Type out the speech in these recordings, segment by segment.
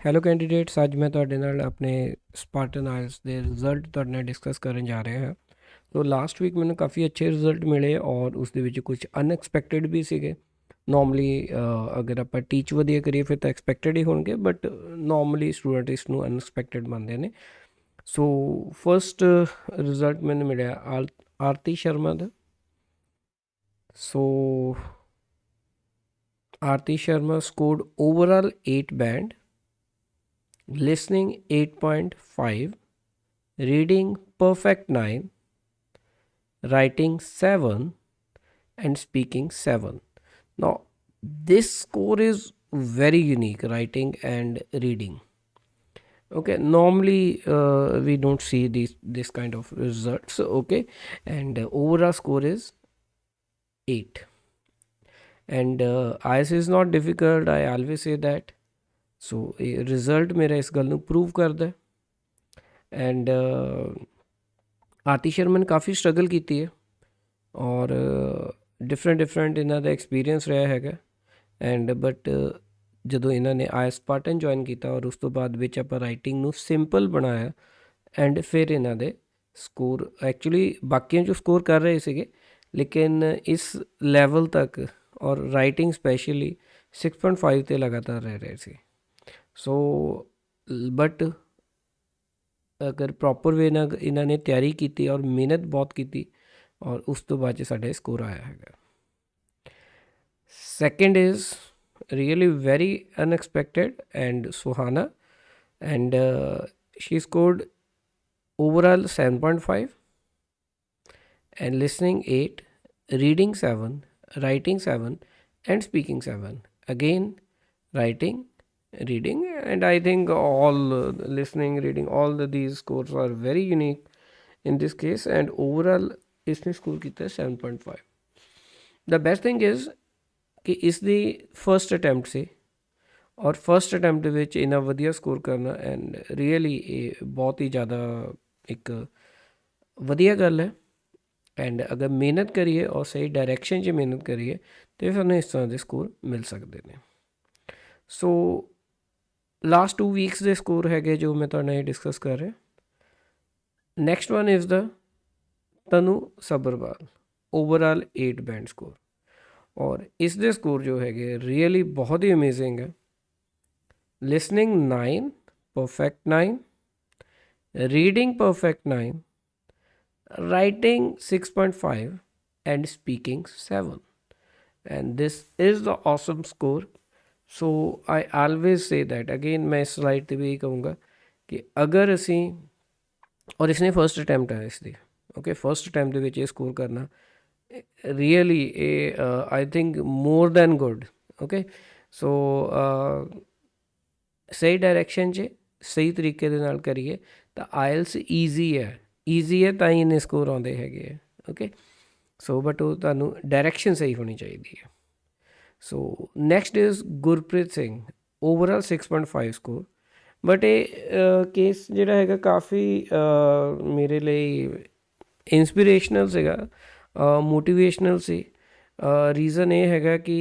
Hello candidates, ਅੱਜ ਮੈਂ ਤੁਹਾਡੇ ਨਾਲ ਆਪਣੇ ਸਪਾਰਟਨ ਆਇਲਸ ਦੇ ਰਿਜ਼ਲਟ ਤੁਹਾਡੇ ਨਾਲ ਡਿਸਕਸ ਕਰਨ ਜਾ ਰਿਹਾ ਹਾਂ। ਸੋ ਲਾਸਟ ਵੀਕ ਮੈਨੂੰ ਕਾਫੀ ਅੱਛੇ ਰਿਜ਼ਲਟ ਮਿਲੇ ਔਰ ਉਸ ਦੇ ਵਿੱਚ ਕੁਝ ਅਨਐਕਸਪੈਕਟਡ ਵੀ ਸੀਗੇ। ਨੋਰਮਲੀ ਅਗਰ ਆਪਾਂ ਟੀਚ ਵਧੀਆ ਕਰੀਏ ਫਿਰ ਤਾਂ ਐਕਸਪੈਕਟਡ ਹੀ ਹੋਣਗੇ, ਬਟ ਨੋਰਮਲੀ ਸਟੂਡੈਂਟ ਇਸ ਨੂੰ ਅਨਐਕਸਪੈਕਟਡ ਮੰਨਦੇ ਨੇ। ਸੋ ਫਸਟ ਰਿਜ਼ਲਟ ਮੈਨੂੰ ਮਿਲਿਆ ਆਰਤੀ ਸ਼ਰਮਾ ਦਾ। So Aarti Sharma scored overall 8 band, listening 8.5, reading perfect 9, writing 7, and speaking 7. Now this score is very unique, writing and reading. Okay, normally we don't see this kind of results. Okay, and overall score is 8. And IELTS is not difficult, I always say that. ਸੋ ਇਹ result ਮੇਰਾ ਇਸ ਗੱਲ ਨੂੰ prove ਕਰਦਾ। And ਆਰਤੀ ਸ਼ਰਮਾ ਨੇ ਕਾਫੀ struggle ਕੀਤੀ ਹੈ ਔਰ ਡਿਫਰੈਂਟ ਇਹਨਾਂ ਦਾ ਐਕਸਪੀਰੀਅੰਸ ਰਿਹਾ ਹੈਗਾ। ਐਂਡ ਬਟ ਜਦੋਂ ਇਹਨਾਂ ਨੇ ਆਈ ਸਪਾਰਟਨ ਜੁਆਇਨ ਕੀਤਾ ਔਰ ਉਸ ਤੋਂ ਬਾਅਦ ਵਿੱਚ ਆਪਾਂ ਰਾਈਟਿੰਗ ਨੂੰ ਸਿੰਪਲ ਬਣਾਇਆ ਐਂਡ ਫਿਰ ਇਹਨਾਂ ਦੇ ਸਕੋਰ ਐਕਚੁਅਲੀ ਬਾਕੀਆਂ 'ਚੋਂ ਸਕੋਰ ਕਰ ਰਹੇ ਸੀਗੇ, ਲੇਕਿਨ ਇਸ ਲੈਵਲ ਤੱਕ ਔਰ ਰਾਈਟਿੰਗ ਸਪੈਸ਼ਲੀ 6.5 'ਤੇ ਲਗਾਤਾਰ ਰਹਿ ਰਹੇ ਸੀ। ਸੋ ਬਟ ਅਗਰ ਪ੍ਰੋਪਰ ਵੇ ਨਾਲ ਇਹਨਾਂ ਨੇ ਤਿਆਰੀ ਕੀਤੀ ਔਰ ਮਿਹਨਤ ਬਹੁਤ ਕੀਤੀ ਔਰ ਉਸ ਤੋਂ ਬਾਅਦ 'ਚ ਸਾਡੇ ਸਕੋਰ ਆਇਆ ਹੈਗਾ। Second is really very unexpected and Suhana, and she scored overall 7.5 and listening 8, reading 7, writing 7 and speaking 7. Again writing, reading, and I think all listening, reading, all these scores are very unique in this case, and overall isne score kita 7.5. The best thing is कि इसकी first attempt से और first attempt ਵਿੱਚ ਇੰਨਾ ਵਧੀਆ score ਕਰਨਾ and really ਇਹ ਬਹੁਤ ਹੀ ਜ਼ਿਆਦਾ ਇੱਕ ਵਧੀਆ ਗੱਲ ਹੈ। ਐਂਡ ਅਗਰ ਮਿਹਨਤ ਕਰੀਏ ਔਰ ਸਹੀ ਡਾਇਰੈਕਸ਼ਨ 'ਚ ਮਿਹਨਤ ਕਰੀਏ ਤਾਂ ਸਾਨੂੰ ਇਸ ਤਰ੍ਹਾਂ ਦੇ ਸਕੋਰ ਮਿਲ ਸਕਦੇ ਨੇ। ਸੋ ਲਾਸਟ 2 ਵੀਕਸ ਦੇ ਸਕੋਰ ਹੈਗੇ ਜੋ ਮੈਂ ਤੁਹਾਡੇ ਨਾਲ ਡਿਸਕਸ ਕਰ ਰਿਹਾ। Next one is the Tanu Sabharwal, overall 8 band score, ਔਰ ਇਸ ਦੇ ਸਕੋਰ ਜੋ ਹੈਗੇ ਰੀਅਲੀ ਬਹੁਤ ਹੀ ਅਮੇਜ਼ਿੰਗ ਹੈ। Listening 9, perfect 9, reading perfect 9, writing 6.5 and speaking 7, and this is the awesome score. So I always say that again, मैं इस स्लाइड पर भी यही कहूँगा कि अगर असी और इसने फर्स्ट अटैम्प्ट है इसकी ओके फर्स्ट अटैम्प्ट ਦੇ ਵਿੱਚ ਇਹ ਸਕੋਰ ਕਰਨਾ ਰੀਅਲੀ ਇਹ I think more than good. Okay so ਸਹੀ ਡਾਇਰੈਕਸ਼ਨ 'ਚ ਸਹੀ ਤਰੀਕੇ ਦੇ ਨਾਲ ਕਰੀਏ ਤਾਂ ਆਇਲਸ ਈਜ਼ੀ ਹੈ ਤਾਂ ਹੀ ਇੰਨੇ ਸਕੋਰ ਆਉਂਦੇ ਹੈਗੇ ਆ। ਓਕੇ ਸੋ ਬਟ ਉਹ ਤੁਹਾਨੂੰ ਡਾਇਰੈਕਸ਼ਨ ਸਹੀ ਹੋਣੀ ਚਾਹੀਦੀ ਹੈ। So next is Gurpreet Singh, overall 6.5 score, but ਇਹ ਕੇਸ ਜਿਹੜਾ ਹੈਗਾ ਕਾਫੀ ਮੇਰੇ ਲਈ ਇੰਸਪੀਰੇਸ਼ਨਲ ਸੀਗਾ, ਮੋਟੀਵੇਸ਼ਨਲ ਸੀ। ਰੀਜ਼ਨ ਇਹ ਹੈਗਾ ਕਿ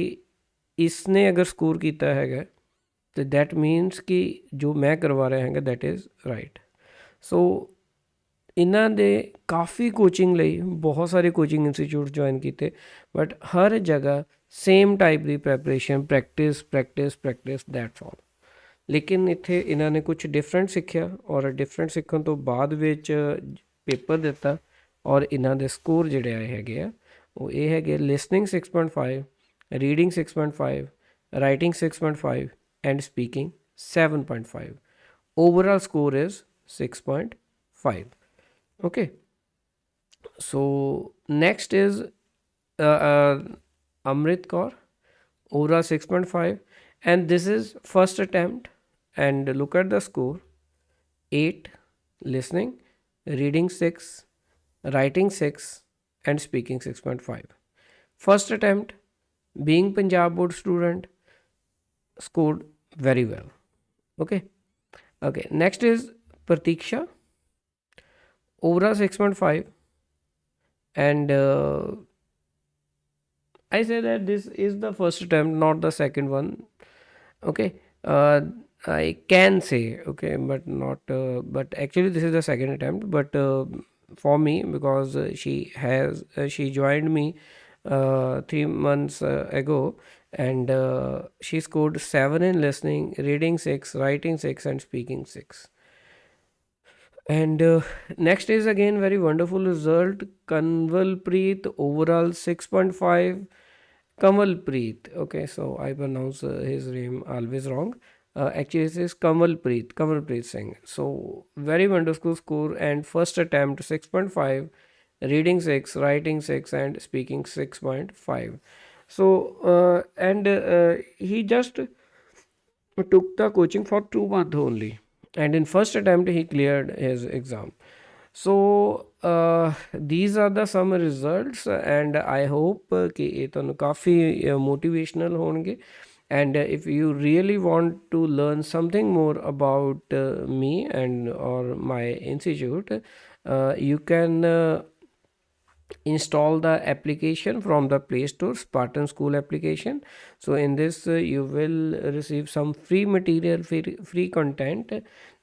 ਇਸਨੇ ਅਗਰ ਸਕੋਰ ਕੀਤਾ ਹੈਗਾ ਅਤੇ ਦੈਟ ਮੀਨਸ ਕਿ ਜੋ ਮੈਂ ਕਰਵਾ ਰਿਹਾ ਹੈਗਾ ਦੈਟ ਇਜ਼ ਰਾਈਟ। ਸੋ ਇਹਨਾਂ ਦੇ ਕਾਫੀ ਕੋਚਿੰਗ ਲਈ ਬਹੁਤ ਸਾਰੇ ਕੋਚਿੰਗ ਇੰਸਟੀਚਿਊਟ ਜੁਆਇਨ ਕੀਤੇ, ਬਟ ਹਰ ਜਗ੍ਹਾ same type the practice that's all. ਲੇਕਿਨ ਇੱਥੇ ਇਹਨਾਂ ਨੇ ਕੁਛ ਡਿਫਰੈਂਟ ਸਿੱਖਿਆ ਔਰ ਡਿਫਰੈਂਟ ਸਿੱਖਣ ਤੋਂ ਬਾਅਦ ਵਿੱਚ ਪੇਪਰ ਦਿੱਤਾ ਔਰ ਇਹਨਾਂ ਦੇ ਸਕੋਰ ਜਿਹੜੇ ਆਏ ਹੈਗੇ ਆ ਉਹ ਇਹ ਹੈਗੇ listening 6.5, reading 6.5, writing 6.5 and speaking 7.5. Overall score is 6.5. Okay, so next is AMRIT Kaur, overall 6.5, and this is first attempt, and look at the score: 8 listening, reading 6, writing 6 and speaking 6.5. First attempt, being Punjab board student, scored very well. Okay, next is Pratiksha, overall 6.5, and I say that this is the first attempt, not the second one. Okay, I can say, okay, but not, but actually this is the second attempt. But for me, because she joined me 3 months ago, and she scored 7 in listening, reading 6, writing 6, and speaking 6. And next is again very wonderful result. Kanwalpreet overall 6.5. Kamalpreet. Okay, so I pronounce his name always wrong. Actually, it is Kamalpreet Singh. So very wonderful score, and first attempt 6.5, reading 6, writing 6, and speaking 6.5. So and he just took the coaching for 2 months only, and in first attempt he cleared his exam. So these are the some results, and I hope कि ये तो काफ़ी motivational होंगे. And if you really want to learn something more about me and or my institute, you can install the application from the Play Store, Spartan School application. So in this you will receive some free material, free content.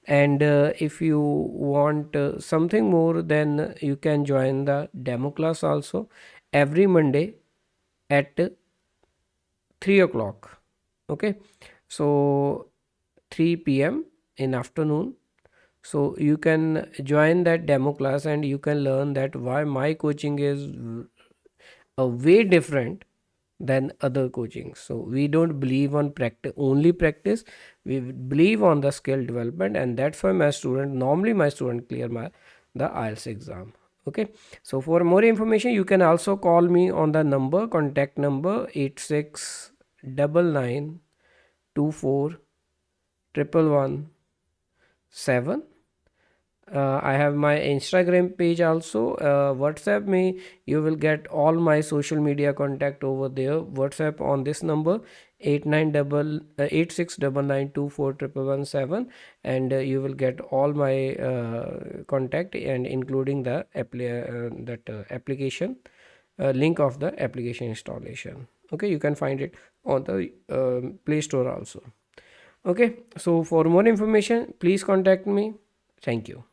And if you want something more, then you can join the demo class also every Monday at 3 o'clock. Okay, so 3 p.m. in afternoon. So you can join that demo class, and you can learn that why my coaching is a way different than other coaching. So we don't believe on only practice. We believe on the skill development, and that's why my student clear the IELTS exam. Okay, so for more information you can also call me on the contact number 8699241117. I have my Instagram page also. WhatsApp me. You will get all my social media contact over there. WhatsApp on this number 8699241117, and you will get all my contact, and including the application link of the application installation. Okay, you can find it on the Play Store also. Okay, so for more information, please contact me. Thank you.